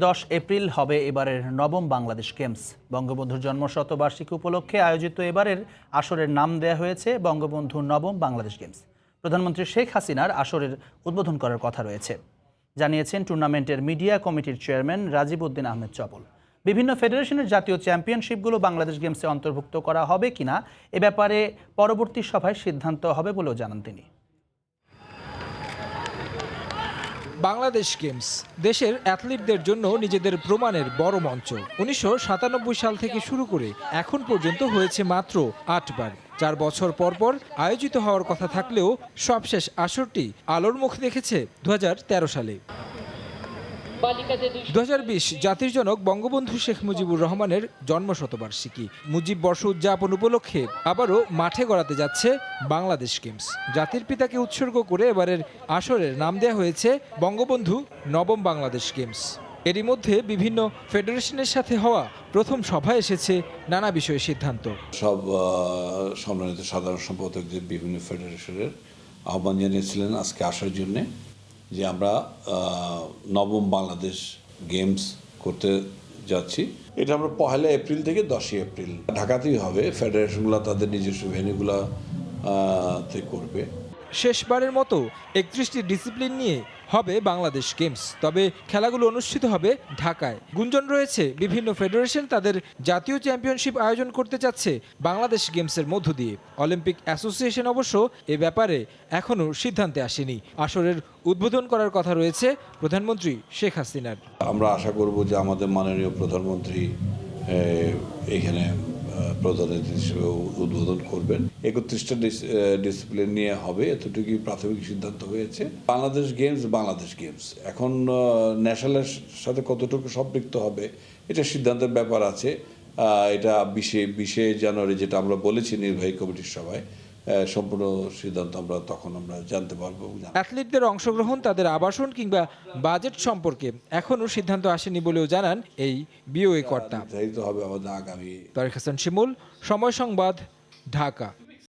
10 April হবে এবারের নবম বাংলাদেশ গেমস। বঙ্গবন্ধুর জন্মশতবার্ষিকী উপলক্ষে আয়োজিত এবারের আসরের নাম দেয়া হয়েছে বঙ্গবন্ধু নবম বাংলাদেশ গেমস। প্রধানমন্ত্রী শেখ হাসিনার আসরের উদ্বোধন করার কথা রয়েছে, জানিয়েছেন টুর্নামেন্টের মিডিয়া কমিটির চেয়ারম্যান রাজীব উদ্দিন আহমেদ চপল। বিভিন্ন ফেডারেশনের জাতীয় চ্যাম্পিয়নশিপগুলো বাংলাদেশ গেমসে অন্তর্ভুক্ত করা হবে কিনা এ ব্যাপারে পরবর্তী সভায় সিদ্ধান্ত হবে বলেও জানান তিনি। বাংলাদেশ গেমস দেশের অ্যাথলিটদের জন্য নিজেদের প্রমাণের বড় মঞ্চ। 1997 সাল থেকে শুরু করে এখন পর্যন্ত হয়েছে মাত্র 8 বার। 4 বছর পর পর আয়োজিত হওয়ার কথা থাকলেও সবশেষ আসরটি আলোর মুখ দেখেছে 2013 সালে। 2020 জাতির জনক বঙ্গবন্ধু শেখ মুজিবুর রহমানের জন্মশতবার্ষিকী। মুজিব বর্ষ উদযাপন উপলক্ষে আবারও মাঠে গড়াতে যাচ্ছে বাংলাদেশ গেমস। জাতির পিতাকে উৎসর্গ করে এবারের আসরের নাম দেওয়া হয়েছে বঙ্গবন্ধু নবম বাংলাদেশ গেমস। এরই মধ্যে বিভিন্ন ফেডারেশনের সাথে হওয়া প্রথম সভায় এসেছে নানা বিষয়ে সিদ্ধান্ত। সব সম্মানিত সাধারণ সম্পাদকদের বিভিন্ন ফেডারেশনের আহ্বান জানিয়েছিলেন আজকে আসার জন্যে, যে আমরা নবম বাংলাদেশ গেমস করতে যাচ্ছি। এটা আমরা 1 এপ্রিল থেকে 10 এপ্রিল ঢাকাতেই হবে। ফেডারেশনগুলো তাদের নিজস্ব ভেন্যুগুলোতে করবে। শেষবারের মতো 31টি ডিসিপ্লিন নিয়ে হবে বাংলাদেশ গেমস, তবে খেলাগুলো অনুষ্ঠিত হবে ঢাকায়। গুঞ্জন রয়েছে বিভিন্ন ফেডারেশন তাদের জাতীয় চ্যাম্পিয়নশিপ আয়োজন করতে চাচ্ছে বাংলাদেশ গেমসের মধ্য দিয়ে। অলিম্পিক অ্যাসোসিয়েশন অবশ্য এ ব্যাপারে এখনও সিদ্ধান্তে আসেনি। আসরের উদ্বোধন করার কথা রয়েছে প্রধানমন্ত্রী শেখ হাসিনার। আমরা আশা করব যে আমাদের মাননীয় প্রধানমন্ত্রী এখানে প্রধান অতিথি হিসেবে উদ্বোধন করবেন। 31টা ডিসিপ্লিন নিয়ে হবে, এতটুকুই প্রাথমিক সিদ্ধান্ত হয়েছে। বাংলাদেশ গেমস এখন ন্যাশনালের সাথে কতটুকু সম্পৃক্ত হবে এটা সিদ্ধান্তের ব্যাপার আছে। এটা 20 জানুয়ারি যেটা আমরা বলেছি নির্বাহী কমিটির সভায়, সম্পূর্ণ সিদ্ধান্ত তখন আমরা জানতে পারবো। অ্যাথলিটদের অংশগ্রহণ, তাদের আবাসন কিংবা বাজেট সম্পর্কে এখনও সিদ্ধান্ত আসেনি বলেও জানান এই বিওএ কর্তা। নির্ধারিত হবে আমাদের আগামী। তারিক হাসান শিমুল, সময় সংবাদ, ঢাকা।